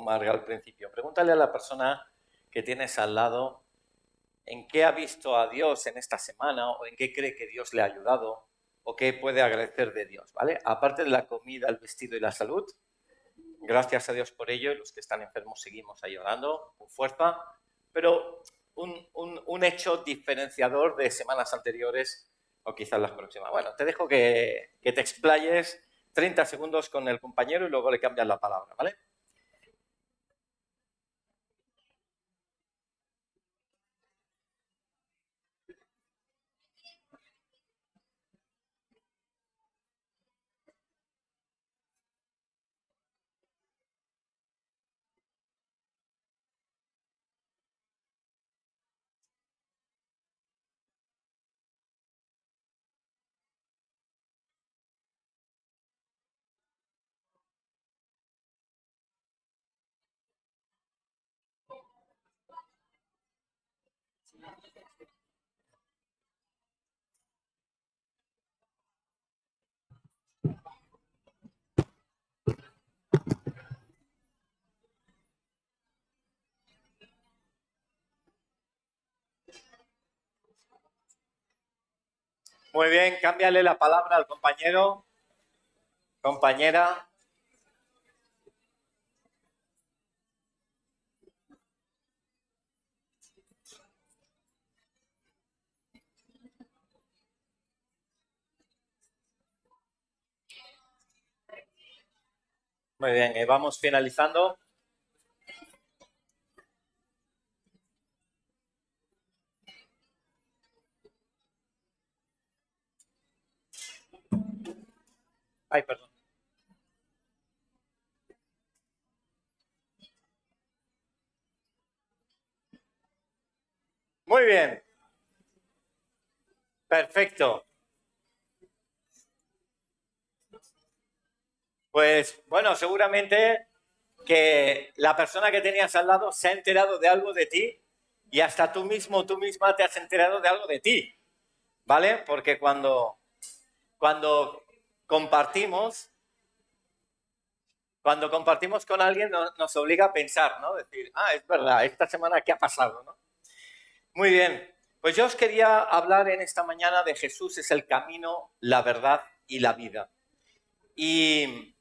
Marga al principio. Pregúntale a la persona que tienes al lado en qué ha visto a Dios en esta semana o en qué cree que Dios le ha ayudado o qué puede agradecer de Dios, ¿vale? Aparte de la comida, el vestido y la salud, gracias a Dios por ello, y los que están enfermos seguimos ahí orando con fuerza, pero un hecho diferenciador de semanas anteriores o quizás las próximas. Bueno, te dejo que te explayes 30 segundos con el compañero y luego le cambias la palabra, ¿vale? Muy bien, cámbiale la palabra al compañero, compañera. Muy bien, vamos finalizando. Ay, perdón. Muy bien, perfecto. Pues bueno, seguramente que la persona que tenías al lado se ha enterado de algo de ti y hasta tú mismo, tú misma te has enterado de algo de ti, ¿vale? Porque cuando compartimos, cuando compartimos con alguien nos obliga a pensar, ¿no? Decir, ah, es verdad, esta semana ¿qué ha pasado, no? Muy bien, pues yo os quería hablar en esta mañana de Jesús es el camino, la verdad y la vida. Y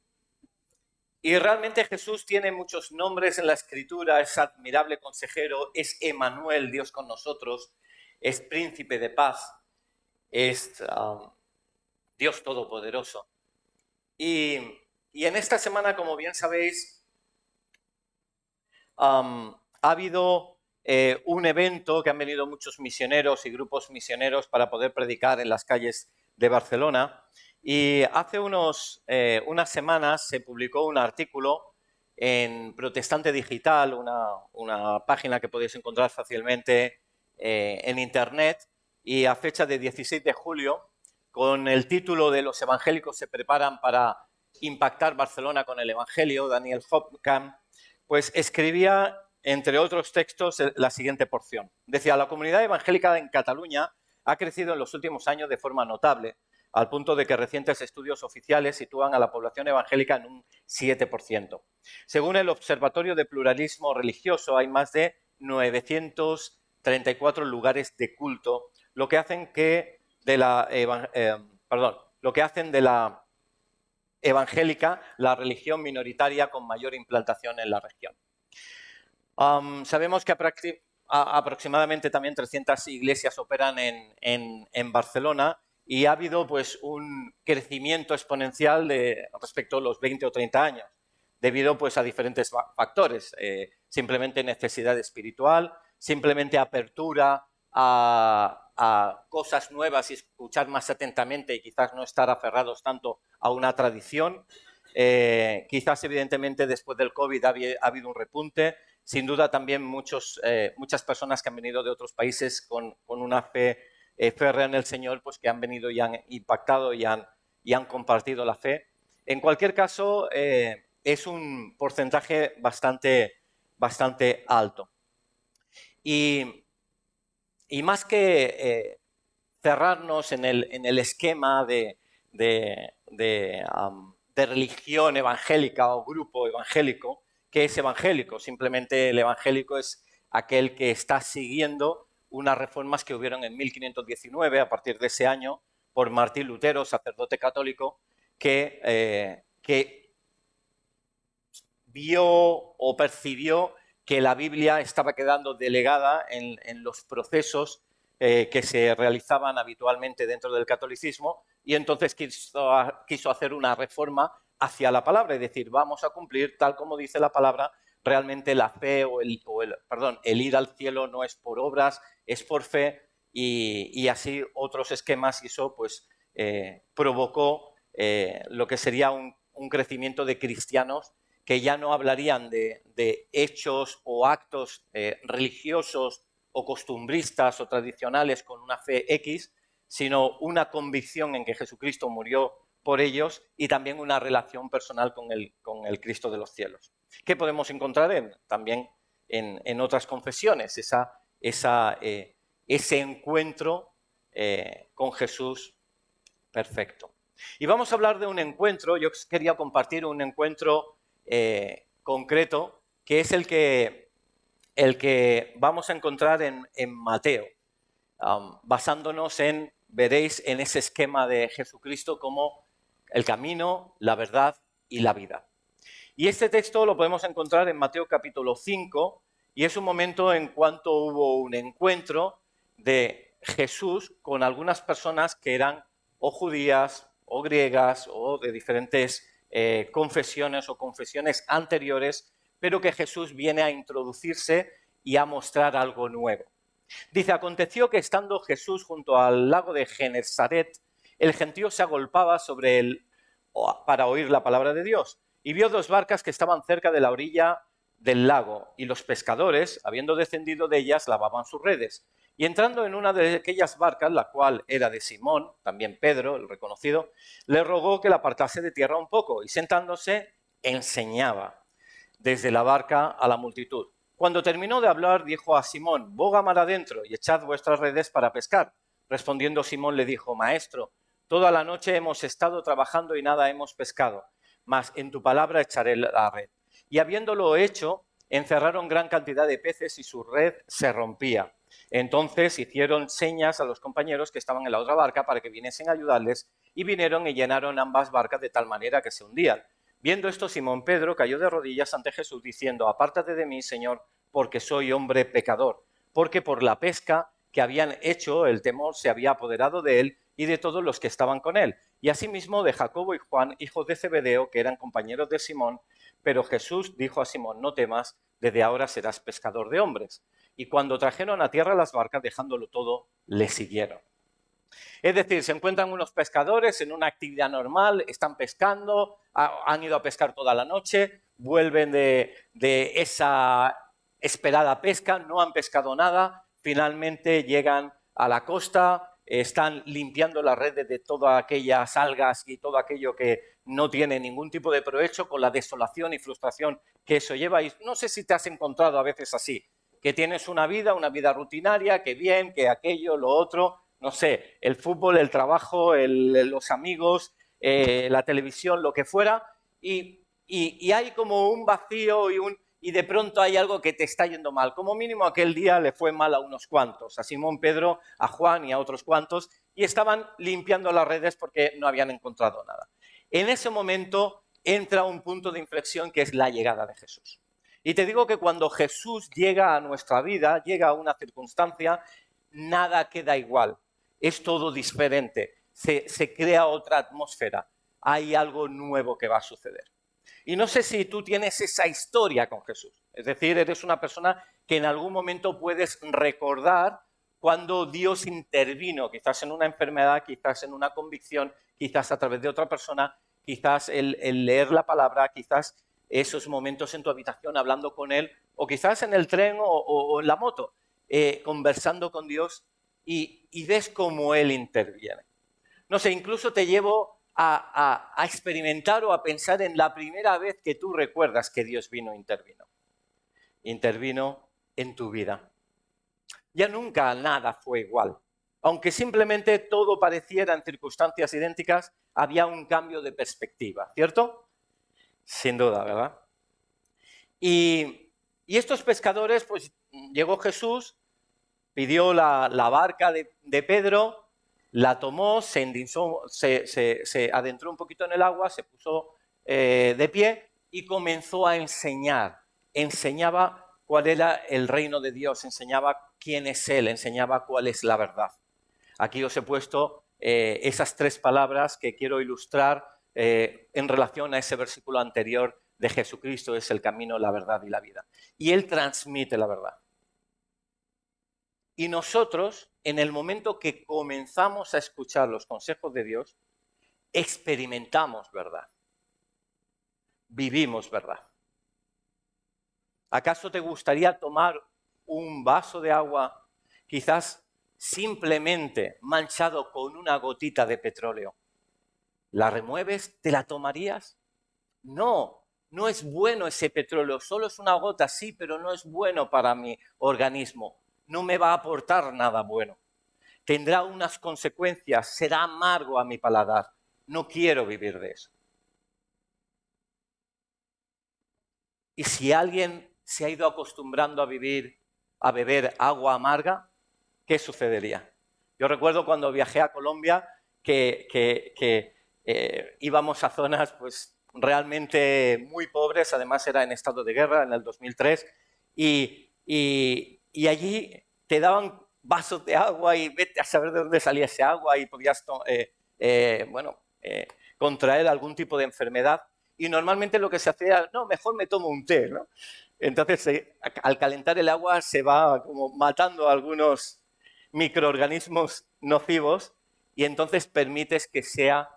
Y realmente Jesús tiene muchos nombres en la Escritura, es admirable consejero, es Emanuel, Dios con nosotros, es príncipe de paz, es Dios todopoderoso. Y, y en esta semana, como bien sabéis, ha habido un evento que han venido muchos misioneros y grupos misioneros para poder predicar en las calles de Barcelona. Y hace unas semanas se publicó un artículo en Protestante Digital, una página que podéis encontrar fácilmente en Internet, y a fecha de 16 de julio, con el título de Los evangélicos se preparan para impactar Barcelona con el Evangelio, Daniel Hopkamp, pues escribía, entre otros textos, la siguiente porción. Decía, la comunidad evangélica en Cataluña ha crecido en los últimos años de forma notable, al punto de que recientes estudios oficiales sitúan a la población evangélica en un 7%. Según el Observatorio de Pluralismo Religioso, hay más de 934 lugares de culto, lo que hacen lo que hacen de la evangélica la religión minoritaria con mayor implantación en la región. Sabemos que aproximadamente también 300 iglesias operan en Barcelona y ha habido pues un crecimiento exponencial respecto a los 20 o 30 años, debido pues a diferentes factores, simplemente necesidad espiritual, simplemente apertura a cosas nuevas y escuchar más atentamente y quizás no estar aferrados tanto a una tradición. Quizás evidentemente después del COVID ha habido un repunte. Sin duda también muchas personas que han venido de otros países con una fe férrea en el Señor, pues que han venido y han impactado y han compartido la fe. En cualquier caso, es un porcentaje bastante alto. Y más que cerrarnos en el esquema de religión evangélica o grupo evangélico, ¿qué es evangélico? Simplemente el evangélico es aquel que está siguiendo unas reformas que hubieron en 1519, a partir de ese año, por Martín Lutero, sacerdote católico, que vio o percibió que la Biblia estaba quedando delegada en los procesos que se realizaban habitualmente dentro del catolicismo, y entonces quiso hacer una reforma hacia la palabra, es decir, vamos a cumplir tal como dice la palabra. Realmente la fe el ir al cielo no es por obras, es por fe, y así otros esquemas, y eso pues provocó lo que sería un crecimiento de cristianos que ya no hablarían de hechos o actos religiosos o costumbristas o tradicionales con una fe X, sino una convicción en que Jesucristo murió por ellos y también una relación personal con el Cristo de los cielos. ¿Qué podemos encontrar también en otras confesiones? Ese encuentro con Jesús perfecto. Y vamos a hablar de un encuentro. Yo quería compartir un encuentro concreto, que es el que vamos a encontrar en Mateo, basándonos veréis en ese esquema de Jesucristo como el camino, la verdad y la vida. Y este texto lo podemos encontrar en Mateo capítulo 5, y es un momento en cuanto hubo un encuentro de Jesús con algunas personas que eran o judías o griegas o de diferentes confesiones o confesiones anteriores, pero que Jesús viene a introducirse y a mostrar algo nuevo. Dice, aconteció que estando Jesús junto al lago de Genesaret, el gentío se agolpaba sobre él para oír la palabra de Dios, y vio dos barcas que estaban cerca de la orilla del lago, y los pescadores, habiendo descendido de ellas, lavaban sus redes. Y entrando en una de aquellas barcas, la cual era de Simón, también Pedro, el reconocido, le rogó que la apartase de tierra un poco, y sentándose, enseñaba desde la barca a la multitud. Cuando terminó de hablar, dijo a Simón, boga mar adentro y echad vuestras redes para pescar. Respondiendo Simón le dijo, Maestro, toda la noche hemos estado trabajando y nada hemos pescado, mas en tu palabra echaré la red. Y habiéndolo hecho, encerraron gran cantidad de peces y su red se rompía. Entonces hicieron señas a los compañeros que estaban en la otra barca para que viniesen a ayudarles, y vinieron y llenaron ambas barcas de tal manera que se hundían. Viendo esto, Simón Pedro cayó de rodillas ante Jesús diciendo, apártate de mí, Señor, porque soy hombre pecador. Porque por la pesca que habían hecho, el temor se había apoderado de él y de todos los que estaban con él. Y asimismo de Jacobo y Juan, hijos de Zebedeo, que eran compañeros de Simón. Pero Jesús dijo a Simón, no temas, desde ahora serás pescador de hombres. Y cuando trajeron a tierra las barcas, dejándolo todo, le siguieron. Es decir, se encuentran unos pescadores en una actividad normal, están pescando, han ido a pescar toda la noche, vuelven de esa esperada pesca, no han pescado nada, finalmente llegan a la costa, están limpiando las redes de todas aquellas algas y todo aquello que no tiene ningún tipo de provecho, con la desolación y frustración que eso lleva. Y no sé si te has encontrado a veces así, que tienes una vida rutinaria, que bien, que aquello, lo otro, no sé, el fútbol, el trabajo, los amigos, la televisión, lo que fuera, y hay como un vacío y de pronto hay algo que te está yendo mal. Como mínimo aquel día le fue mal a unos cuantos, a Simón Pedro, a Juan y a otros cuantos, y estaban limpiando las redes porque no habían encontrado nada. En ese momento entra un punto de inflexión que es la llegada de Jesús. Y te digo que cuando Jesús llega a nuestra vida, llega a una circunstancia, nada queda igual. Es todo diferente, se crea otra atmósfera, hay algo nuevo que va a suceder. Y no sé si tú tienes esa historia con Jesús, es decir, eres una persona que en algún momento puedes recordar cuando Dios intervino, quizás en una enfermedad, quizás en una convicción, quizás a través de otra persona, quizás el leer la palabra, quizás esos momentos en tu habitación hablando con Él, o quizás en el tren o en la moto, conversando con Dios, y ves cómo Él interviene. No sé, incluso te llevo a experimentar o a pensar en la primera vez que tú recuerdas que Dios vino e intervino. Intervino en tu vida. Ya nunca nada fue igual. Aunque simplemente todo pareciera en circunstancias idénticas, había un cambio de perspectiva, ¿cierto? Sin duda, ¿verdad? Y estos pescadores, pues llegó Jesús, pidió la barca de Pedro, la tomó, se adentró un poquito en el agua, se puso de pie y comenzó a enseñar. Enseñaba cuál era el reino de Dios, enseñaba quién es Él, enseñaba cuál es la verdad. Aquí os he puesto esas tres palabras que quiero ilustrar en relación a ese versículo anterior de Jesucristo es el camino, la verdad y la vida. Y Él transmite la verdad. Y nosotros, en el momento que comenzamos a escuchar los consejos de Dios, experimentamos verdad. Vivimos verdad. ¿Acaso te gustaría tomar un vaso de agua, quizás simplemente manchado con una gotita de petróleo? ¿La remueves? ¿Te la tomarías? No, no es bueno ese petróleo, solo es una gota, sí, pero no es bueno para mi organismo. No me va a aportar nada bueno. Tendrá unas consecuencias, será amargo a mi paladar. No quiero vivir de eso. Y si alguien se ha ido acostumbrando a beber agua amarga, ¿qué sucedería? Yo recuerdo cuando viajé a Colombia que íbamos a zonas pues realmente muy pobres, además era en estado de guerra en el 2003, y allí te daban vasos de agua y vete a saber de dónde salía ese agua y podías contraer algún tipo de enfermedad. Y normalmente lo que se hacía, no, mejor me tomo un té, ¿no? Entonces, al calentar el agua se va como matando algunos microorganismos nocivos y entonces permites que sea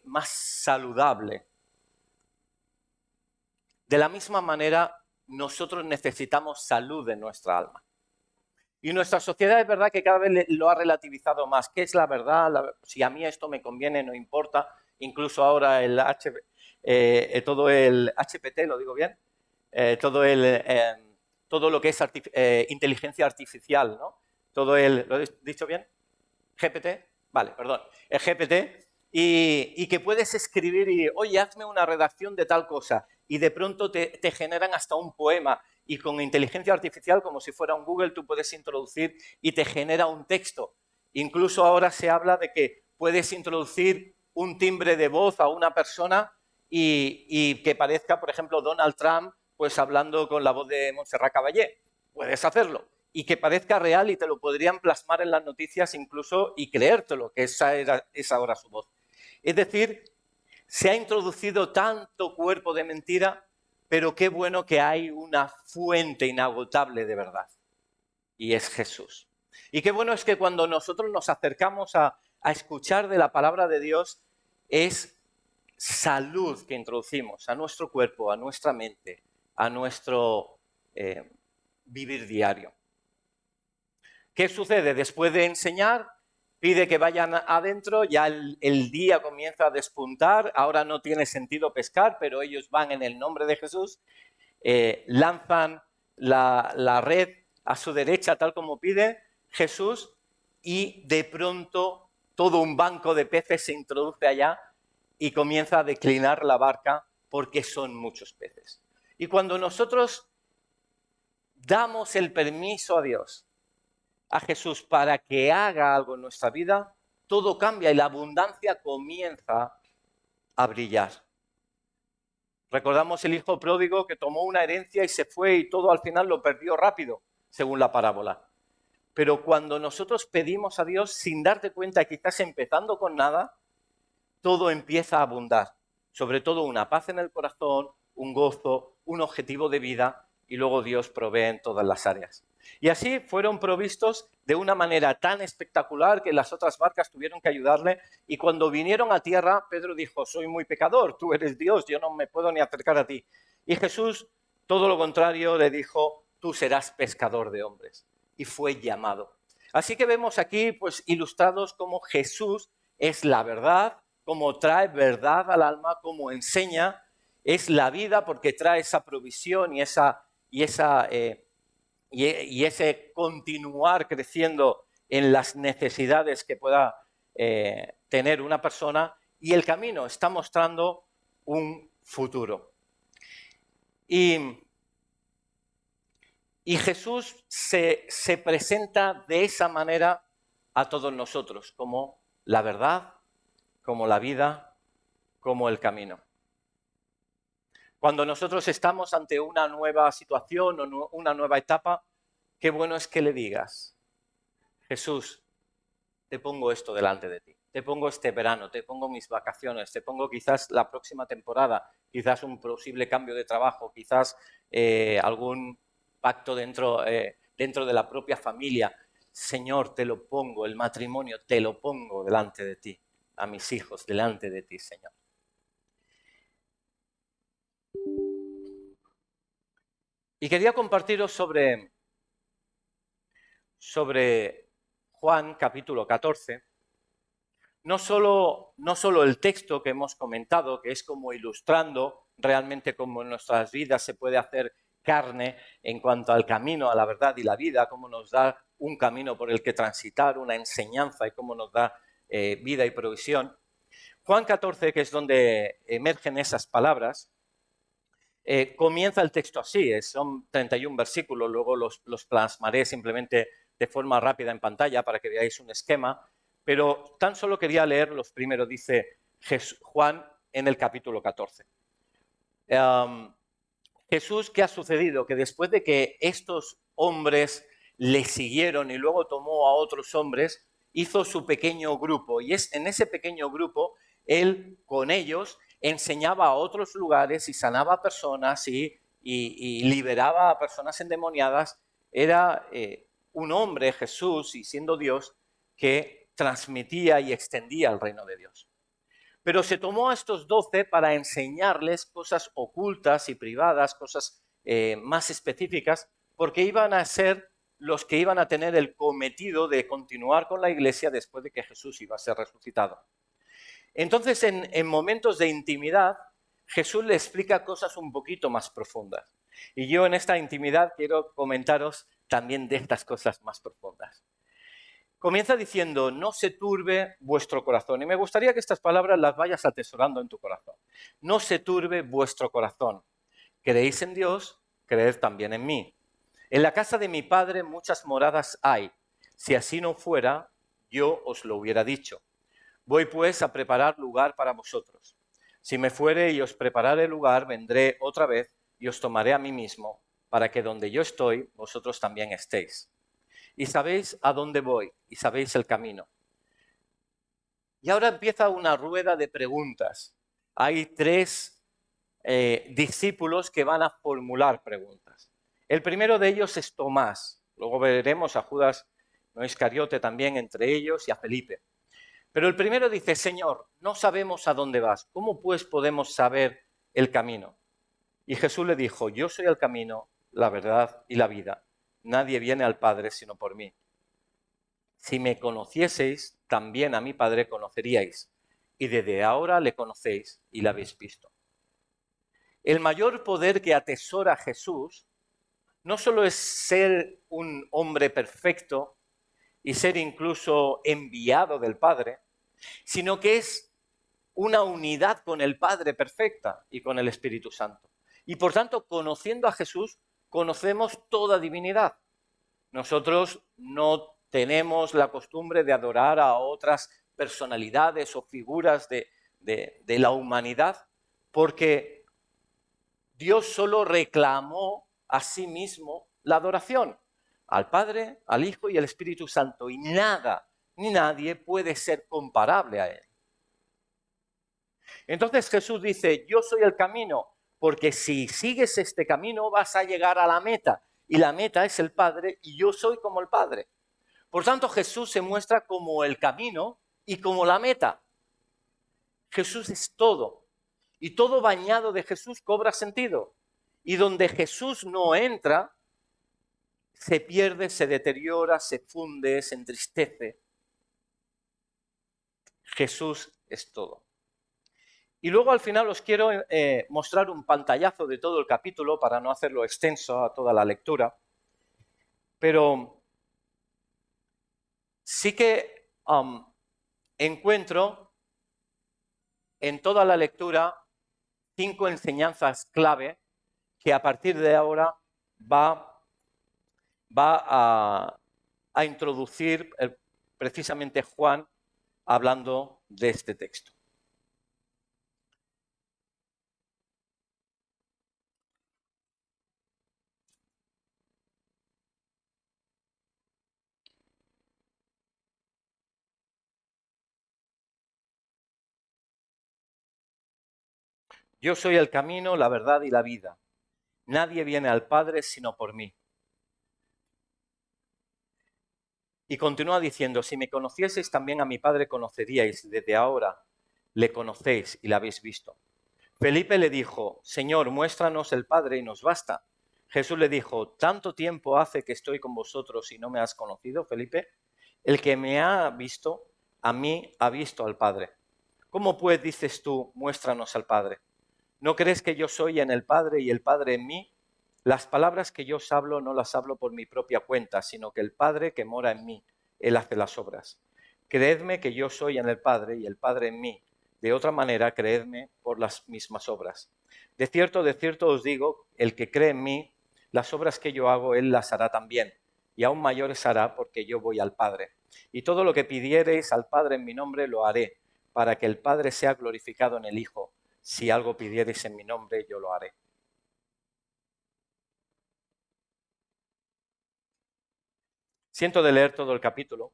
más saludable. De la misma manera, nosotros necesitamos salud en nuestra alma. Y nuestra sociedad es verdad que cada vez lo ha relativizado más. ¿Qué es la verdad? Si a mí esto me conviene, no importa. Incluso ahora todo el HPT, ¿lo digo bien? Todo lo que es inteligencia artificial, ¿no? ¿Lo he dicho bien? GPT, vale, perdón, el GPT, y que puedes escribir y, oye, hazme una redacción de tal cosa, y de pronto te generan hasta un poema, y con inteligencia artificial, como si fuera un Google, tú puedes introducir y te genera un texto. Incluso ahora se habla de que puedes introducir un timbre de voz a una persona y que parezca, por ejemplo, Donald Trump, pues hablando con la voz de Montserrat Caballé. Puedes hacerlo. Y que parezca real y te lo podrían plasmar en las noticias incluso y creértelo, que esa es ahora su voz. Es decir, se ha introducido tanto cuerpo de mentira, pero qué bueno que hay una fuente inagotable de verdad, y es Jesús. Y qué bueno es que cuando nosotros nos acercamos a escuchar de la palabra de Dios, es salud que introducimos a nuestro cuerpo, a nuestra mente, a nuestro vivir diario. ¿Qué sucede? Después de enseñar, pide que vayan adentro, ya el día comienza a despuntar, ahora no tiene sentido pescar, pero ellos van en el nombre de Jesús, lanzan la red a su derecha, tal como pide Jesús, y de pronto todo un banco de peces se introduce allá y comienza a declinar la barca porque son muchos peces. Y cuando nosotros damos el permiso a Dios, a Jesús para que haga algo en nuestra vida, todo cambia y la abundancia comienza a brillar. Recordamos el hijo pródigo que tomó una herencia y se fue y todo al final lo perdió rápido, según la parábola. Pero cuando nosotros pedimos a Dios sin darte cuenta que estás empezando con nada, todo empieza a abundar. Sobre todo una paz en el corazón, un gozo, un objetivo de vida y luego Dios provee en todas las áreas. Y así fueron provistos de una manera tan espectacular que las otras barcas tuvieron que ayudarle y cuando vinieron a tierra, Pedro dijo, soy muy pecador, tú eres Dios, yo no me puedo ni acercar a ti. Y Jesús, todo lo contrario, le dijo, tú serás pescador de hombres. Y fue llamado. Así que vemos aquí pues ilustrados cómo Jesús es la verdad, cómo trae verdad al alma, cómo enseña, es la vida porque trae esa provisión y ese continuar creciendo en las necesidades que pueda tener una persona y el camino está mostrando un futuro. Y Jesús se presenta de esa manera a todos nosotros, como la verdad, como la vida, como el camino. Cuando nosotros estamos ante una nueva situación o una nueva etapa, qué bueno es que le digas: Jesús, te pongo esto delante de ti, te pongo este verano, te pongo mis vacaciones, te pongo quizás la próxima temporada, quizás un posible cambio de trabajo, quizás algún pacto dentro de la propia familia. Señor, te lo pongo, el matrimonio, te lo pongo delante de ti, a mis hijos delante de ti, Señor. Y quería compartiros sobre Juan capítulo 14, no solo el texto que hemos comentado, que es como ilustrando realmente cómo en nuestras vidas se puede hacer carne en cuanto al camino, a la verdad y la vida, cómo nos da un camino por el que transitar, una enseñanza y cómo nos da vida y provisión. Juan 14, que es donde emergen esas palabras, comienza el texto así, son 31 versículos, luego los plasmaré simplemente de forma rápida en pantalla para que veáis un esquema, pero tan solo quería leer los primeros, dice Juan en el capítulo 14. Jesús, ¿qué ha sucedido? Que después de que estos hombres le siguieron y luego tomó a otros hombres, hizo su pequeño grupo, y es en ese pequeño grupo, él con ellos enseñaba a otros lugares y sanaba a personas y liberaba a personas endemoniadas. Era un hombre, Jesús, y siendo Dios, que transmitía y extendía el reino de Dios. Pero se tomó a estos 12 para enseñarles cosas ocultas y privadas, cosas más específicas, porque iban a ser los que iban a tener el cometido de continuar con la iglesia después de que Jesús iba a ser resucitado. Entonces, en momentos de intimidad, Jesús le explica cosas un poquito más profundas. Y yo en esta intimidad quiero comentaros también de estas cosas más profundas. Comienza diciendo: no se turbe vuestro corazón. Y me gustaría que estas palabras las vayas atesorando en tu corazón. No se turbe vuestro corazón. Creéis en Dios, creed también en mí. En la casa de mi Padre muchas moradas hay. Si así no fuera, yo os lo hubiera dicho. Voy pues a preparar lugar para vosotros. Si me fuere y os preparare lugar, vendré otra vez y os tomaré a mí mismo, para que donde yo estoy, vosotros también estéis. Y sabéis a dónde voy, y sabéis el camino. Y ahora empieza una rueda de preguntas. Hay 3 discípulos que van a formular preguntas. El primero de ellos es Tomás. Luego veremos a Judas, no Iscariote también entre ellos, y a Felipe. Pero el primero dice: Señor, no sabemos a dónde vas. ¿Cómo pues podemos saber el camino? Y Jesús le dijo: yo soy el camino, la verdad y la vida. Nadie viene al Padre sino por mí. Si me conocieseis, también a mi Padre conoceríais, y desde ahora le conocéis y le habéis visto. El mayor poder que atesora Jesús no solo es ser un hombre perfecto y ser incluso enviado del Padre, sino que es una unidad con el Padre perfecta y con el Espíritu Santo. Y por tanto, conociendo a Jesús, conocemos toda divinidad. Nosotros no tenemos la costumbre de adorar a otras personalidades o figuras de la humanidad, porque Dios solo reclamó a sí mismo la adoración al Padre, al Hijo y al Espíritu Santo, y nada ni nadie puede ser comparable a Él. Entonces Jesús dice: yo soy el camino, porque si sigues este camino vas a llegar a la meta, y la meta es el Padre, y yo soy como el Padre. Por tanto, Jesús se muestra como el camino y como la meta. Jesús es todo, y todo bañado de Jesús cobra sentido. Y donde Jesús no entra, se pierde, se deteriora, se funde, se entristece. Jesús es todo. Y luego al final os quiero mostrar un pantallazo de todo el capítulo para no hacerlo extenso a toda la lectura. Pero sí que encuentro en toda la lectura 5 enseñanzas clave que a partir de ahora va a introducir precisamente Juan hablando de este texto. Yo soy el camino, la verdad y la vida. Nadie viene al Padre sino por mí. Y continúa diciendo, si me conocieseis también a mi Padre conoceríais, desde ahora le conocéis y le habéis visto. Felipe le dijo, Señor, muéstranos el Padre y nos basta. Jesús le dijo, ¿tanto tiempo hace que estoy con vosotros y no me has conocido, Felipe? El que me ha visto, a mí ha visto al Padre. ¿Cómo pues dices tú, muéstranos al Padre? ¿No crees que yo soy en el Padre y el Padre en mí? Las palabras que yo os hablo no las hablo por mi propia cuenta, sino que el Padre que mora en mí, Él hace las obras. Creedme que yo soy en el Padre y el Padre en mí. De otra manera, creedme por las mismas obras. De cierto os digo, el que cree en mí, las obras que yo hago, Él las hará también, y aún mayores hará porque yo voy al Padre. Y todo lo que pidiereis al Padre en mi nombre lo haré, para que el Padre sea glorificado en el Hijo. Si algo pidiereis en mi nombre, yo lo haré. Siento de leer todo el capítulo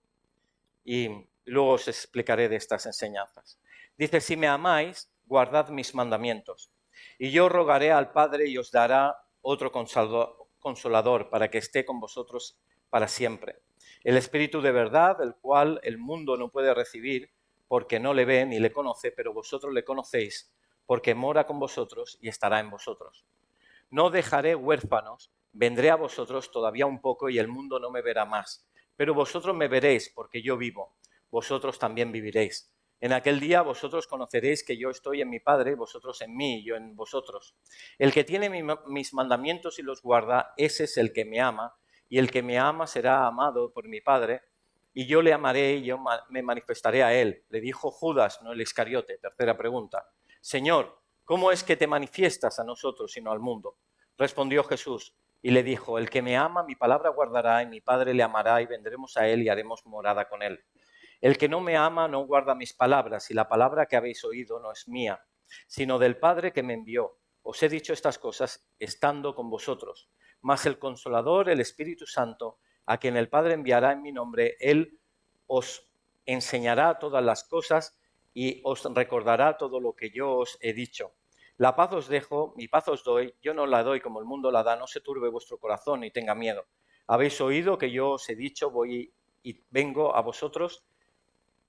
y luego os explicaré de estas enseñanzas. Dice, si me amáis, guardad mis mandamientos. Y yo rogaré al Padre y os dará otro consolador para que esté con vosotros para siempre. El Espíritu de verdad, el cual el mundo no puede recibir porque no le ve ni le conoce, pero vosotros le conocéis porque mora con vosotros y estará en vosotros. No dejaré huérfanos, vendré a vosotros todavía un poco y el mundo no me verá más. Pero vosotros me veréis porque yo vivo, vosotros también viviréis. En aquel día vosotros conoceréis que yo estoy en mi Padre, vosotros en mí y yo en vosotros. El que tiene mis mandamientos y los guarda, ese es el que me ama, y el que me ama será amado por mi Padre, y yo le amaré y yo me manifestaré a él. Le dijo Judas, no el Iscariote. Tercera pregunta. Señor, ¿cómo es que te manifiestas a nosotros y no al mundo? Respondió Jesús y le dijo, el que me ama, mi palabra guardará y mi Padre le amará y vendremos a él y haremos morada con él. El que no me ama no guarda mis palabras y la palabra que habéis oído no es mía, sino del Padre que me envió. Os he dicho estas cosas estando con vosotros. Mas el Consolador, el Espíritu Santo, a quien el Padre enviará en mi nombre, él os enseñará todas las cosas y os recordará todo lo que yo os he dicho. La paz os dejo, mi paz os doy, yo no la doy como el mundo la da, no se turbe vuestro corazón ni tenga miedo. Habéis oído que yo os he dicho, voy y vengo a vosotros,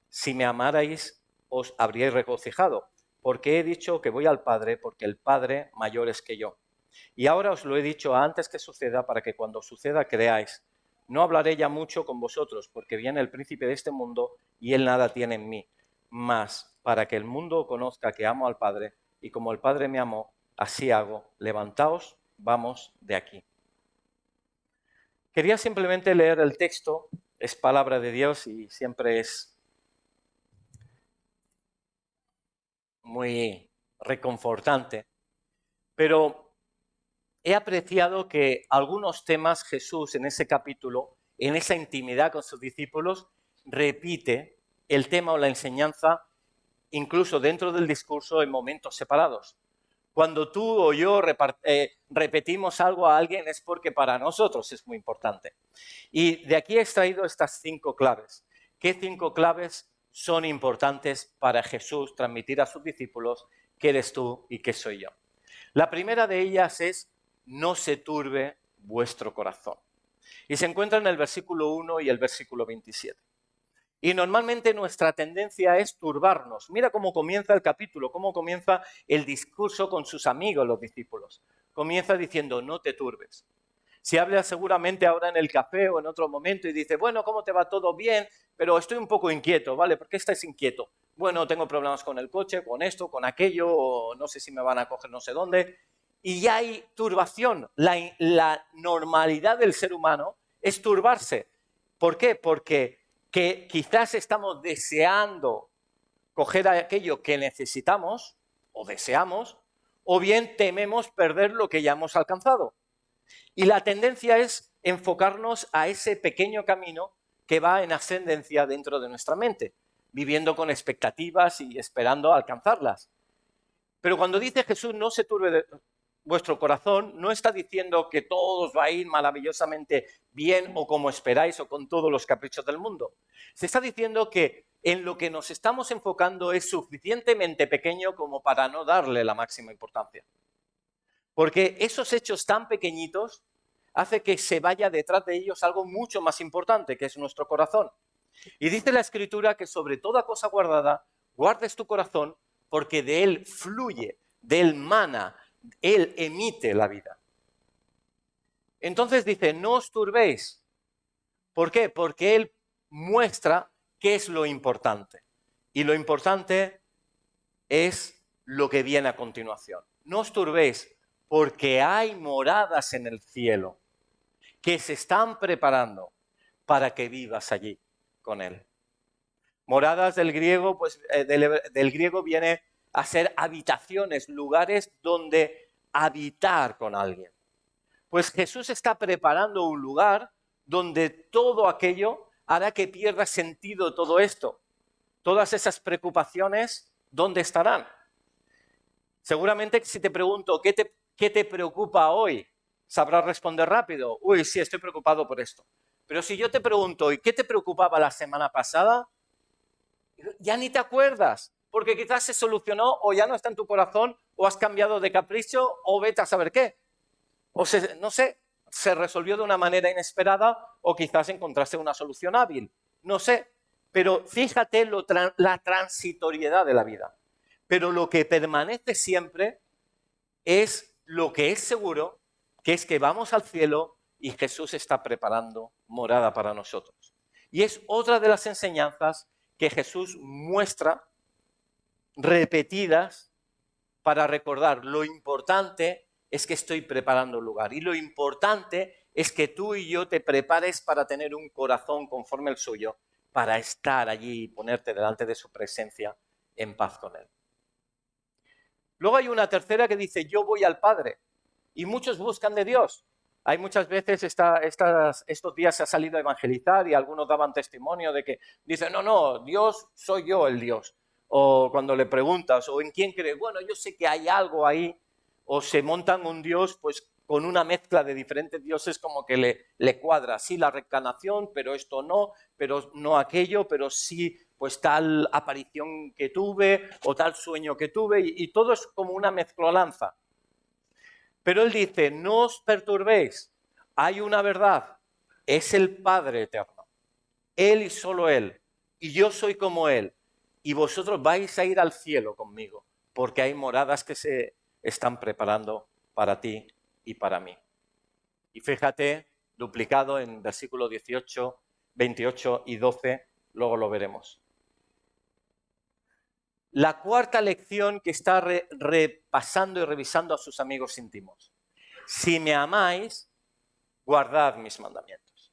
si me amarais os habríais regocijado, porque he dicho que voy al Padre, porque el Padre mayor es que yo. Y ahora os lo he dicho antes que suceda, para que cuando suceda creáis. No hablaré ya mucho con vosotros, porque viene el príncipe de este mundo y él nada tiene en mí. Mas para que el mundo conozca que amo al Padre, y como el Padre me amó, así hago. Levantaos, vamos de aquí. Quería simplemente leer el texto, es palabra de Dios y siempre es muy reconfortante, pero he apreciado que algunos temas Jesús en ese capítulo, en esa intimidad con sus discípulos, repite el tema o la enseñanza incluso dentro del discurso en momentos separados. Cuando tú o yo repetimos algo a alguien es porque para nosotros es muy importante. Y de aquí he extraído estas 5 claves. ¿Qué 5 claves son importantes para Jesús transmitir a sus discípulos qué eres tú y qué soy yo? La primera de ellas es, no se turbe vuestro corazón. Y se encuentra en el versículo 1 y el versículo 27. Y normalmente nuestra tendencia es turbarnos. Mira cómo comienza el capítulo, cómo comienza el discurso con sus amigos, los discípulos. Comienza diciendo, no te turbes. Si hablas seguramente ahora en el café o en otro momento y dices, bueno, ¿cómo te va? Todo bien, pero estoy un poco inquieto, ¿vale? ¿Por qué estás inquieto? Bueno, tengo problemas con el coche, con esto, con aquello, o no sé si me van a coger no sé dónde. Y ya hay turbación. La normalidad del ser humano es turbarse. ¿Por qué? Porque quizás estamos deseando coger aquello que necesitamos o deseamos, o bien tememos perder lo que ya hemos alcanzado. Y la tendencia es enfocarnos a ese pequeño camino que va en ascendencia dentro de nuestra mente, viviendo con expectativas y esperando alcanzarlas. Pero cuando dice Jesús, no se turbe vuestro corazón, no está diciendo que todo os va a ir maravillosamente bien o como esperáis o con todos los caprichos del mundo. Se está diciendo que en lo que nos estamos enfocando es suficientemente pequeño como para no darle la máxima importancia. Porque esos hechos tan pequeñitos hace que se vaya detrás de ellos algo mucho más importante, que es nuestro corazón. Y dice la Escritura que sobre toda cosa guardada, guardes tu corazón, porque de él fluye, de él mana, él emite la vida. Entonces dice, no os turbéis. ¿Por qué? Porque él muestra qué es lo importante. Y lo importante es lo que viene a continuación. No os turbéis, porque hay moradas en el cielo que se están preparando para que vivas allí con él. Moradas del griego, pues del griego viene a ser habitaciones, lugares donde habitar con alguien. Pues Jesús está preparando un lugar donde todo aquello hará que pierda sentido todo esto. Todas esas preocupaciones, ¿dónde estarán? Seguramente si te pregunto, ¿qué te preocupa hoy? Sabrás responder rápido. Uy, sí, estoy preocupado por esto. Pero si yo te pregunto, ¿y qué te preocupaba la semana pasada? Ya ni te acuerdas, porque quizás se solucionó o ya no está en tu corazón o has cambiado de capricho o vete a saber qué. O no sé, se resolvió de una manera inesperada o quizás encontraste una solución hábil. No sé, pero fíjate la transitoriedad de la vida. Pero lo que permanece siempre es lo que es seguro, que es que vamos al cielo y Jesús está preparando morada para nosotros. Y es otra de las enseñanzas que Jesús muestra repetidas para recordar lo importante es que estoy preparando un lugar y lo importante es que tú y yo te prepares para tener un corazón conforme al suyo, para estar allí y ponerte delante de su presencia en paz con él. Luego hay una tercera que dice, yo voy al Padre. Y muchos buscan de Dios. Hay muchas veces, estos días se ha salido a evangelizar y algunos daban testimonio de que dicen, no, Dios soy yo el Dios. O cuando le preguntas, o en quién crees, bueno, yo sé que hay algo ahí. O se montan un Dios pues con una mezcla de diferentes dioses como que le cuadra. Sí, la reencarnación, pero esto no, pero no aquello, pero sí pues tal aparición que tuve o tal sueño que tuve y todo es como una mezclolanza. Pero él dice, no os perturbéis, hay una verdad, es el Padre eterno, él y solo él, y yo soy como él, y vosotros vais a ir al cielo conmigo, porque hay moradas que se están preparando para ti y para mí. Y fíjate, duplicado en versículo 18, 28 y 12, luego lo veremos. La cuarta lección que está repasando y revisando a sus amigos íntimos. Si me amáis, guardad mis mandamientos.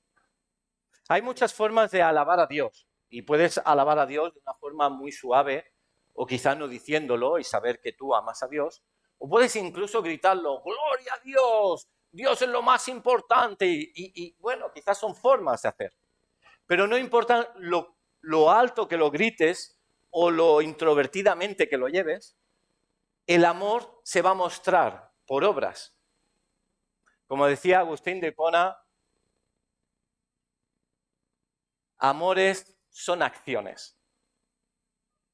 Hay muchas formas de alabar a Dios y puedes alabar a Dios de una forma muy suave o quizás no diciéndolo y saber que tú amas a Dios. O puedes incluso gritarlo, ¡Gloria a Dios! Dios es lo más importante. Y bueno, quizás son formas de hacer. Pero no importa lo alto que lo grites o lo introvertidamente que lo lleves, el amor se va a mostrar por obras. Como decía Agustín de Hipona, amores son acciones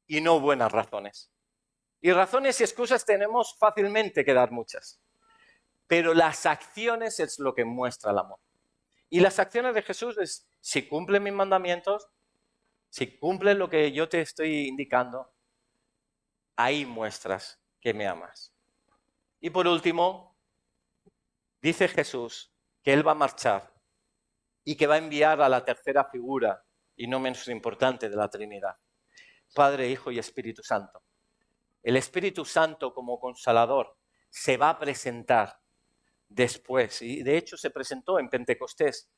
y no buenas razones. Y razones y excusas tenemos fácilmente que dar muchas, pero las acciones es lo que muestra el amor. Y las acciones de Jesús es, si cumplen mis mandamientos, si cumples lo que yo te estoy indicando, ahí muestras que me amas. Y por último, dice Jesús que Él va a marchar y que va a enviar a la tercera figura, y no menos importante, de la Trinidad. Padre, Hijo y Espíritu Santo. El Espíritu Santo como Consolador se va a presentar después, y de hecho se presentó en Pentecostés.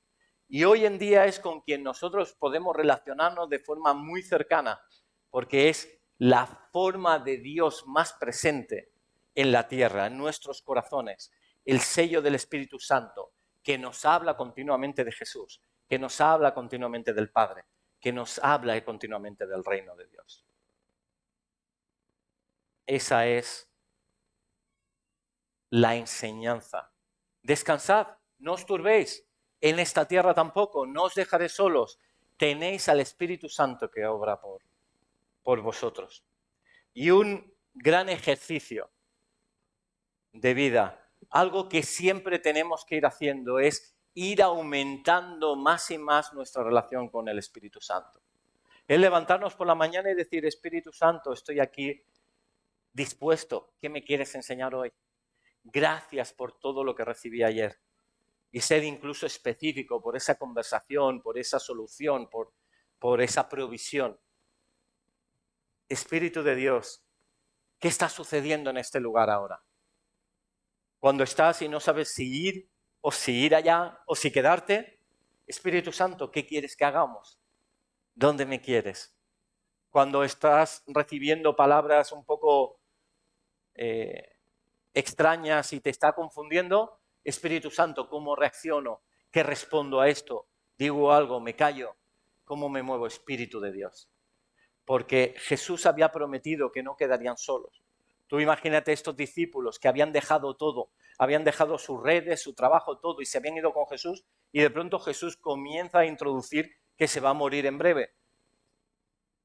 Y hoy en día es con quien nosotros podemos relacionarnos de forma muy cercana, porque es la forma de Dios más presente en la tierra, en nuestros corazones, el sello del Espíritu Santo, que nos habla continuamente de Jesús, que nos habla continuamente del Padre, que nos habla continuamente del reino de Dios. Esa es la enseñanza. Descansad, no os turbéis, en esta tierra tampoco, no os dejaré solos, tenéis al Espíritu Santo que obra por vosotros. Y un gran ejercicio de vida, algo que siempre tenemos que ir haciendo, es ir aumentando más y más nuestra relación con el Espíritu Santo. Es levantarnos por la mañana y decir, Espíritu Santo, estoy aquí dispuesto, ¿qué me quieres enseñar hoy? Gracias por todo lo que recibí ayer. Y ser incluso específico por esa conversación, por esa solución, por esa provisión. Espíritu de Dios, ¿qué está sucediendo en este lugar ahora? Cuando estás y no sabes si ir o si ir allá o si quedarte, Espíritu Santo, ¿qué quieres que hagamos? ¿Dónde me quieres? Cuando estás recibiendo palabras un poco extrañas y te está confundiendo, Espíritu Santo, ¿cómo reacciono? ¿Qué respondo a esto? ¿Digo algo? ¿Me callo? ¿Cómo me muevo, Espíritu de Dios? Porque Jesús había prometido que no quedarían solos. Tú imagínate estos discípulos que habían dejado todo, habían dejado sus redes, su trabajo, todo, y se habían ido con Jesús, y de pronto Jesús comienza a introducir que se va a morir en breve,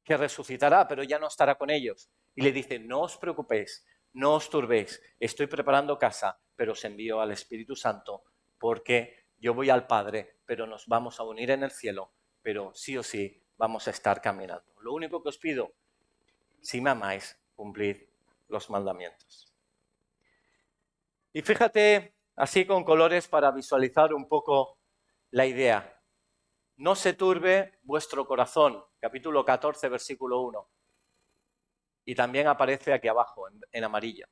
que resucitará, pero ya no estará con ellos. Y le dice, no os preocupéis, no os turbéis, estoy preparando casa, pero os envío al Espíritu Santo, porque yo voy al Padre, pero nos vamos a unir en el cielo, pero sí o sí vamos a estar caminando. Lo único que os pido, si me amáis, cumplid los mandamientos. Y fíjate, así con colores para visualizar un poco la idea. No se turbe vuestro corazón, capítulo 14, versículo 1. Y también aparece aquí abajo, en amarillo.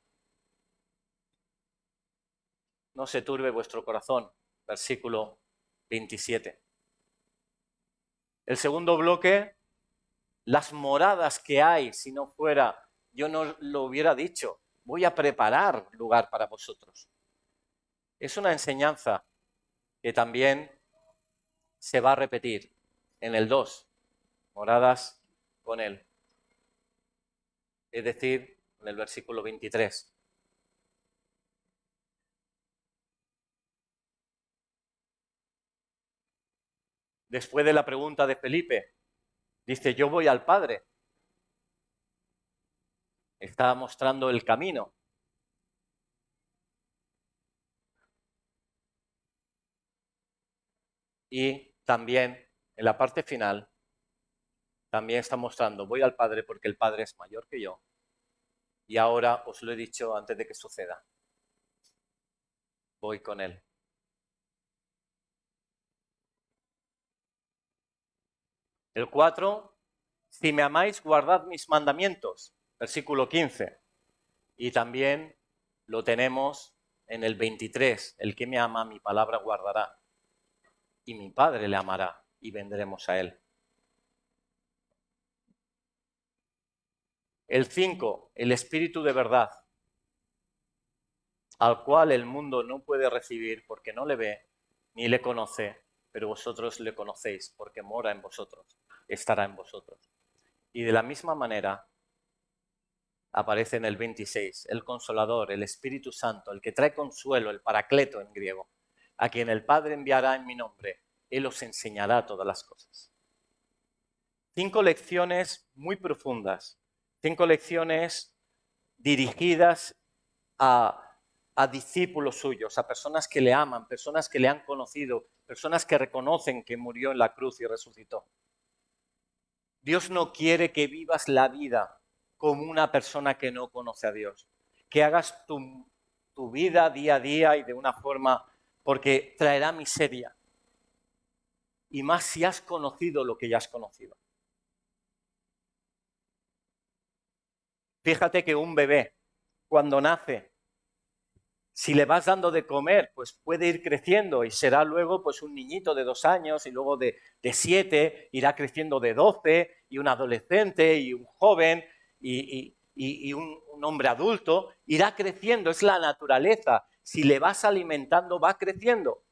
No se turbe vuestro corazón, versículo 27. El segundo bloque, las moradas que hay, si no fuera, yo no lo hubiera dicho, voy a preparar lugar para vosotros. Es una enseñanza que también se va a repetir en el 2, moradas con él. Es decir, en el versículo 23. Después de la pregunta de Felipe, dice, yo voy al Padre. Está mostrando el camino. Y también, en la parte final, también está mostrando, voy al Padre porque el Padre es mayor que yo. Y ahora os lo he dicho antes de que suceda. Voy con Él. El 4, si me amáis, guardad mis mandamientos. Versículo 15. Y también lo tenemos en el 23. El que me ama, mi palabra guardará. Y mi Padre le amará y vendremos a Él. El 5, el Espíritu de verdad, al cual el mundo no puede recibir porque no le ve ni le conoce, pero vosotros le conocéis porque mora en vosotros, estará en vosotros. Y de la misma manera aparece en el 26, el Consolador, el Espíritu Santo, el que trae consuelo, el Paracleto en griego, a quien el Padre enviará en mi nombre, Él os enseñará todas las cosas. 5 lecciones muy profundas, 5 lecciones dirigidas a discípulos suyos, a personas que le aman, personas que le han conocido, personas que reconocen que murió en la cruz y resucitó. Dios no quiere que vivas la vida como una persona que no conoce a Dios, que hagas tu vida día a día y de una forma, porque traerá miseria. Y más si has conocido lo que ya has conocido. Fíjate que un bebé, cuando nace, si le vas dando de comer, pues puede ir creciendo y será luego pues un niñito de 2 años y luego de 7, irá creciendo de 12 y un adolescente y un joven. y un hombre adulto, irá creciendo, es la naturaleza. Si le vas alimentando, va creciendo.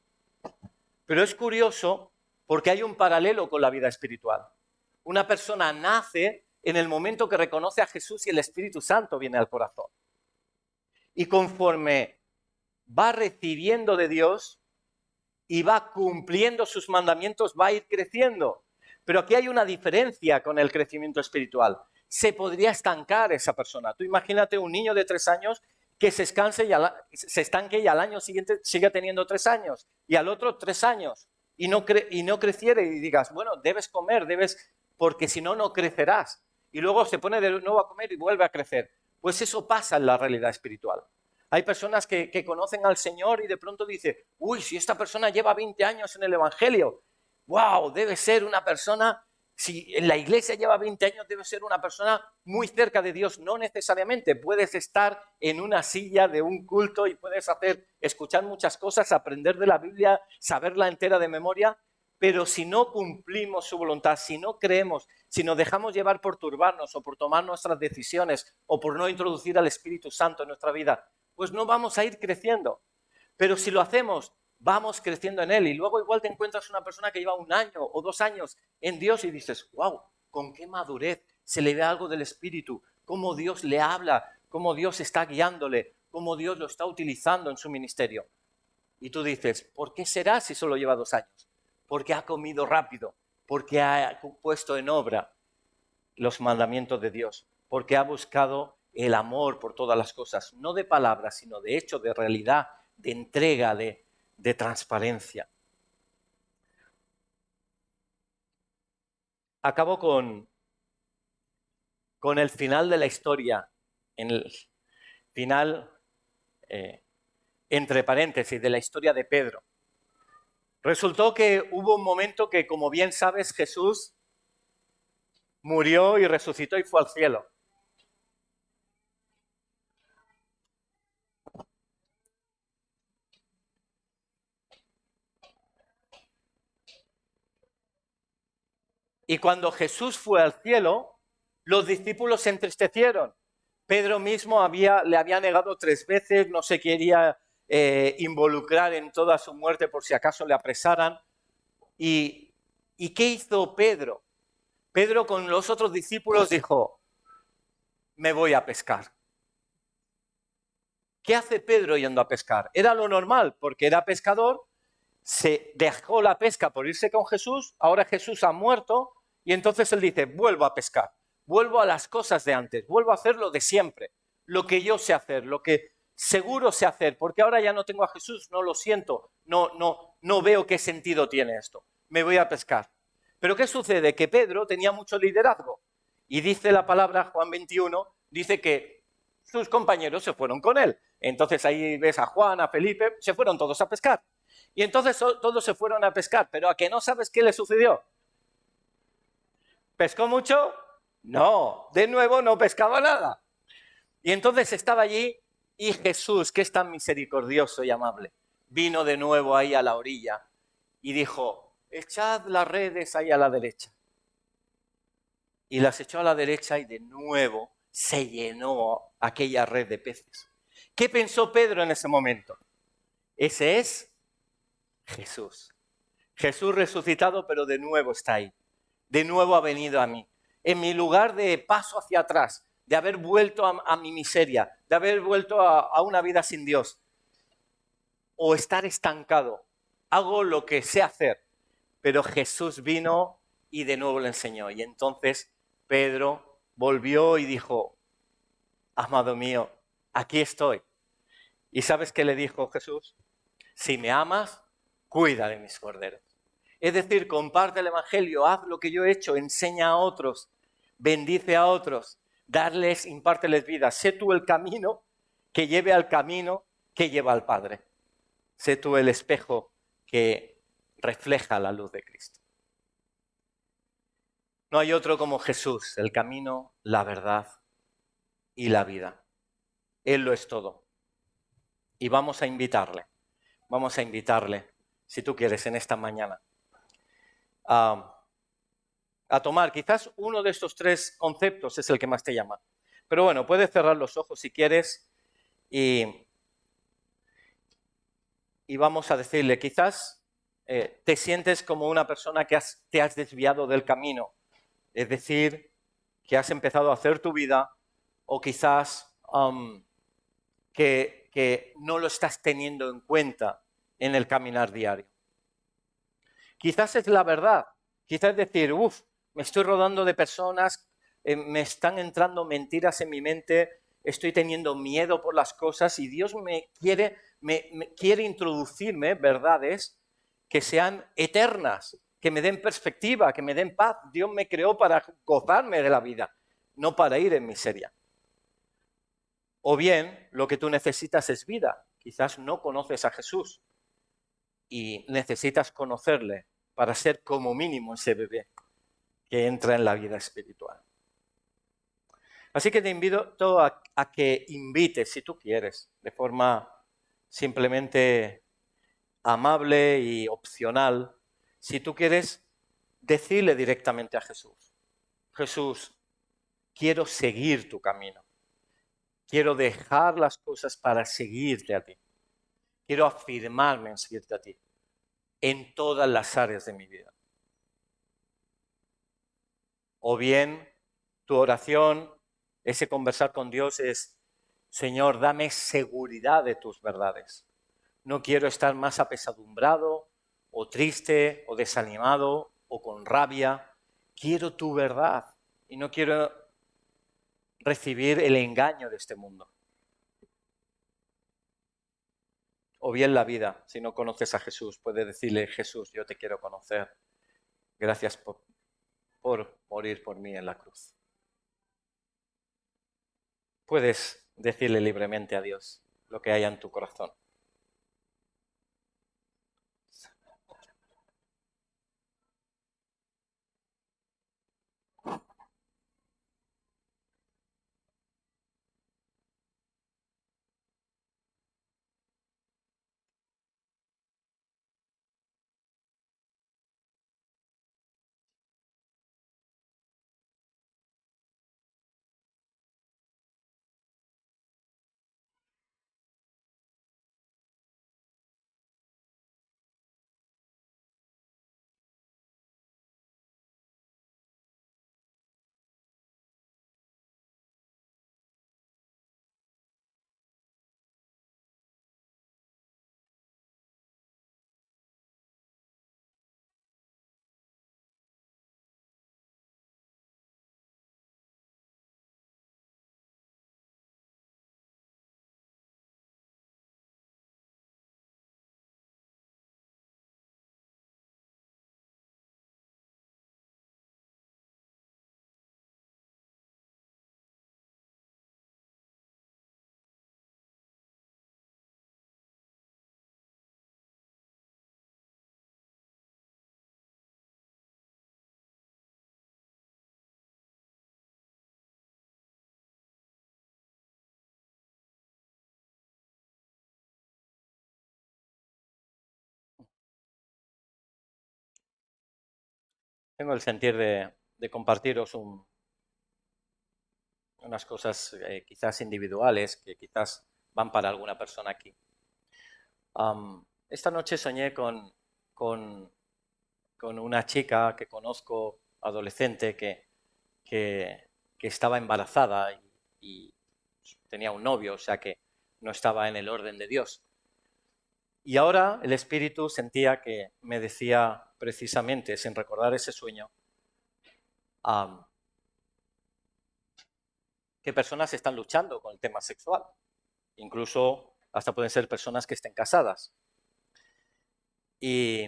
Pero es curioso porque hay un paralelo con la vida espiritual. Una persona nace en el momento que reconoce a Jesús y el Espíritu Santo viene al corazón. Y conforme va recibiendo de Dios y va cumpliendo sus mandamientos, va a ir creciendo. Pero aquí hay una diferencia con el crecimiento espiritual. Se podría estancar esa persona. Tú imagínate un niño de 3 años que se estanque y al año siguiente siga teniendo 3 años y al otro 3 años y no creciere y digas, bueno, debes comer, porque si no, no crecerás. Y luego se pone de nuevo a comer y vuelve a crecer. Pues eso pasa en la realidad espiritual. Hay personas que conocen al Señor y de pronto dice, uy, si esta persona lleva 20 años en el Evangelio, wow, debe ser una persona, si en la iglesia lleva 20 años, debe ser una persona muy cerca de Dios. No necesariamente, puedes estar en una silla de un culto y puedes escuchar muchas cosas, aprender de la Biblia, saberla entera de memoria, pero si no cumplimos su voluntad, si no creemos, si nos dejamos llevar por turbarnos o por tomar nuestras decisiones o por no introducir al Espíritu Santo en nuestra vida, pues no vamos a ir creciendo. Pero si lo hacemos, vamos creciendo en Él. Y luego igual te encuentras una persona que lleva 1 año o 2 años en Dios y dices, wow, con qué madurez se le ve algo del Espíritu, cómo Dios le habla, cómo Dios está guiándole, cómo Dios lo está utilizando en su ministerio. Y tú dices, ¿por qué será si solo lleva 2 años? Porque ha comido rápido, porque ha puesto en obra los mandamientos de Dios, porque ha buscado el amor por todas las cosas, no de palabras, sino de hecho, de realidad, de entrega, de transparencia. Acabo con el final de la historia, en el final, entre paréntesis, de la historia de Pedro. Resultó que hubo un momento que, como bien sabes, Jesús murió y resucitó y fue al cielo. Y cuando Jesús fue al cielo, los discípulos se entristecieron. Pedro mismo le había negado 3 veces, no se quería involucrar en toda su muerte por si acaso le apresaran. ¿Y qué hizo Pedro? Pedro con los otros discípulos dijo, me voy a pescar. ¿Qué hace Pedro yendo a pescar? Era lo normal, porque era pescador, se dejó la pesca por irse con Jesús, ahora Jesús ha muerto y entonces él dice, vuelvo a pescar, vuelvo a las cosas de antes, vuelvo a hacer lo de siempre, lo que yo sé hacer, lo que seguro sé hacer, porque ahora ya no tengo a Jesús, no lo siento, no veo qué sentido tiene esto, me voy a pescar. Pero ¿qué sucede? Que Pedro tenía mucho liderazgo y dice la palabra, Juan 21, dice que sus compañeros se fueron con él. Entonces ahí ves a Juan, a Felipe, se fueron todos a pescar. Y entonces todos se fueron a pescar, pero ¿a que no sabes qué le sucedió? ¿Pescó mucho? No, de nuevo no pescaba nada. Y entonces estaba allí y Jesús, que es tan misericordioso y amable, vino de nuevo ahí a la orilla y dijo, echad las redes ahí a la derecha. Y las echó a la derecha y de nuevo se llenó aquella red de peces. ¿Qué pensó Pedro en ese momento? Ese es Jesús. Jesús resucitado, pero de nuevo está ahí. De nuevo ha venido a mí. En mi lugar de paso hacia atrás, de haber vuelto a mi miseria, de haber vuelto a una vida sin Dios, o estar estancado, hago lo que sé hacer, pero Jesús vino y de nuevo le enseñó. Y entonces Pedro volvió y dijo, amado mío, aquí estoy. ¿Y sabes qué le dijo Jesús? Si me amas, cuida de mis corderos. Es decir, comparte el Evangelio, haz lo que yo he hecho, enseña a otros, bendice a otros, impárteles vida. Sé tú el camino que lleve al camino que lleva al Padre. Sé tú el espejo que refleja la luz de Cristo. No hay otro como Jesús, el camino, la verdad y la vida. Él lo es todo. Y vamos a invitarle, si tú quieres, en esta mañana, a tomar quizás uno de estos 3 conceptos es el que más te llama. Pero bueno, puedes cerrar los ojos si quieres y vamos a decirle, quizás te sientes como una persona que te has desviado del camino, es decir, que has empezado a hacer tu vida o quizás que no lo estás teniendo en cuenta en el caminar diario. Quizás es la verdad, quizás es decir, me estoy rodando de personas, me están entrando mentiras en mi mente, estoy teniendo miedo por las cosas y Dios me quiere introducirme verdades que sean eternas, que me den perspectiva, que me den paz. Dios me creó para gozarme de la vida, no para ir en miseria. O bien, lo que tú necesitas es vida. Quizás no conoces a Jesús y necesitas conocerle para ser como mínimo ese bebé que entra en la vida espiritual. Así que te invito a que invites, si tú quieres, de forma simplemente amable y opcional, si tú quieres decirle directamente a Jesús, Jesús, quiero seguir tu camino, quiero dejar las cosas para seguirte a ti, quiero afirmarme en seguirte a ti, en todas las áreas de mi vida. O bien, tu oración, ese conversar con Dios es, Señor, dame seguridad de tus verdades. No quiero estar más apesadumbrado, o triste, o desanimado, o con rabia. Quiero tu verdad y no quiero recibir el engaño de este mundo. O bien la vida, si no conoces a Jesús, puedes decirle, Jesús, yo te quiero conocer. Gracias por morir por mí en la cruz. Puedes decirle libremente a Dios lo que haya en tu corazón. Tengo el sentir de compartiros unas cosas quizás individuales que quizás van para alguna persona aquí. Esta noche soñé con una chica que conozco, adolescente, que estaba embarazada y tenía un novio, o sea que no estaba en el orden de Dios. Y ahora el Espíritu sentía que me decía precisamente, sin recordar ese sueño, que personas están luchando con el tema sexual. Incluso hasta pueden ser personas que estén casadas. Y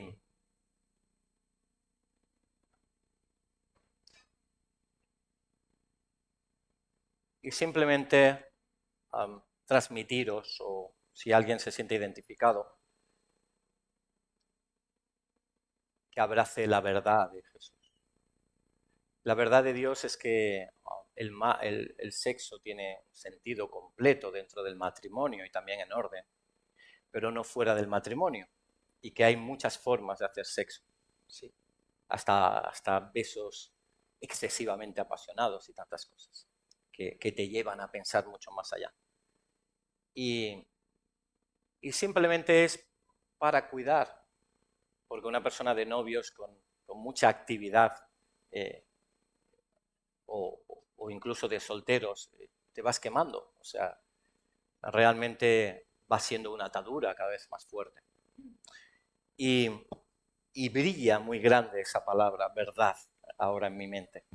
simplemente transmitiros, o si alguien se siente identificado, que abrace la verdad de Jesús. La verdad de Dios es que el sexo tiene sentido completo dentro del matrimonio y también en orden, pero no fuera del matrimonio, y que hay muchas formas de hacer sexo, ¿sí? Hasta besos excesivamente apasionados y tantas cosas. que te llevan a pensar mucho más allá. Y simplemente es para cuidar, porque una persona de novios con mucha actividad eh, o incluso de solteros, te vas quemando. O sea, realmente va siendo una atadura cada vez más fuerte. Y, y brilla muy grande esa palabra, verdad, ahora en mi mente.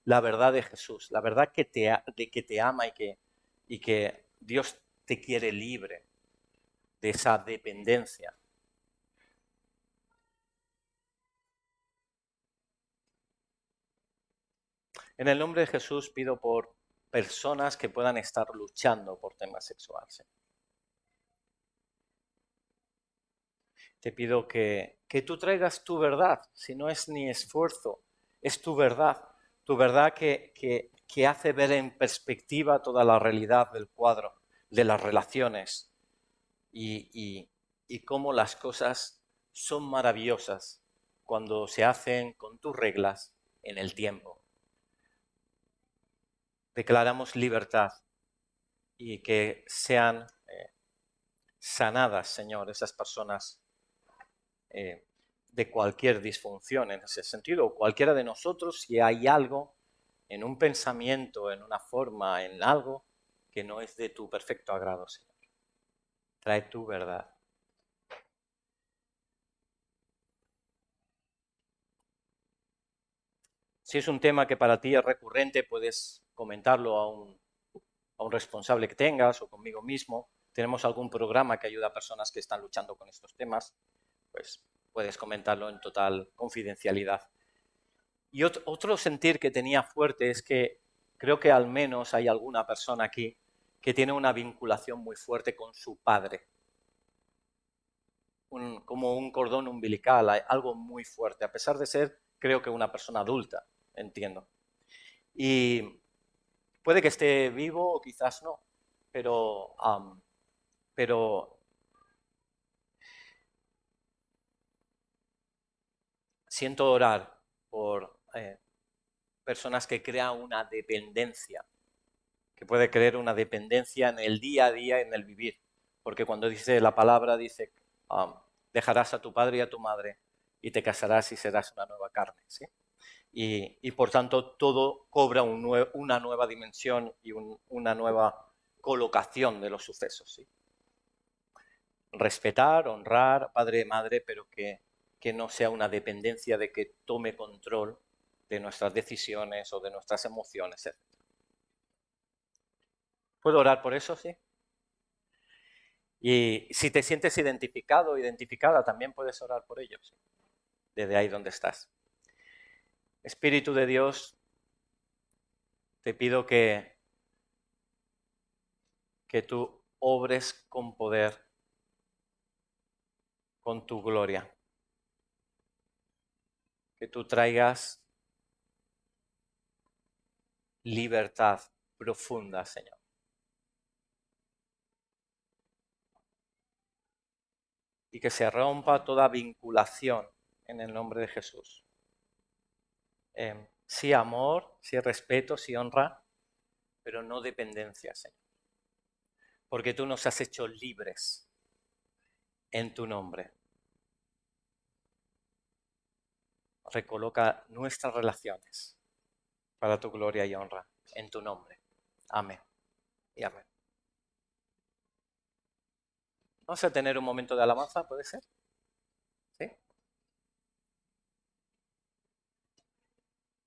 La verdad de Jesús, la verdad de que te ama y que Dios te quiere libre de esa dependencia. En el nombre de Jesús pido por personas que puedan estar luchando por temas sexuales. Te pido que tú traigas tu verdad, si no es ni esfuerzo, es tu verdad que hace ver en perspectiva toda la realidad del cuadro, de las relaciones y cómo las cosas son maravillosas cuando se hacen con tus reglas en el tiempo. Declaramos libertad y que sean sanadas, Señor, esas personas eh, de cualquier disfunción en ese sentido, o cualquiera de nosotros, si hay algo en un pensamiento, en una forma, en algo que no es de tu perfecto agrado, Señor. Trae tu verdad. Si es un tema que para ti es recurrente, puedes comentarlo a un responsable que tengas o conmigo mismo. Tenemos algún programa que ayuda a personas que están luchando con estos temas, pues puedes comentarlo en total confidencialidad. Y otro sentir que tenía fuerte es que creo que al menos hay alguna persona aquí que tiene una vinculación muy fuerte con su padre, como un cordón umbilical, hay algo muy fuerte, a pesar de ser, creo que una persona adulta, entiendo. Y puede que esté vivo o quizás no, pero siento orar por personas que crean una dependencia, que puede crear una dependencia en el día a día, en el vivir. Porque cuando dice la palabra, dice, dejarás a tu padre y a tu madre y te casarás y serás una nueva carne. ¿Sí? Y por tanto todo cobra una nueva dimensión y una nueva colocación de los sucesos. ¿Sí? Respetar, honrar, padre y madre, pero que no sea una dependencia de que tome control de nuestras decisiones o de nuestras emociones, etc. ¿Puedo orar por eso? Sí. Y si te sientes identificado o identificada, también puedes orar por ellos, ¿sí? Desde ahí donde estás. Espíritu de Dios, te pido que tú obres con poder, con tu gloria, que tú traigas libertad profunda, Señor. Y que se rompa toda vinculación en el nombre de Jesús. Sí amor, sí respeto, sí honra, pero no dependencia, Señor. Porque tú nos has hecho libres en tu nombre. Recoloca nuestras relaciones para tu gloria y honra en tu nombre. Amén y amén. Vamos a tener un momento de alabanza, ¿puede ser?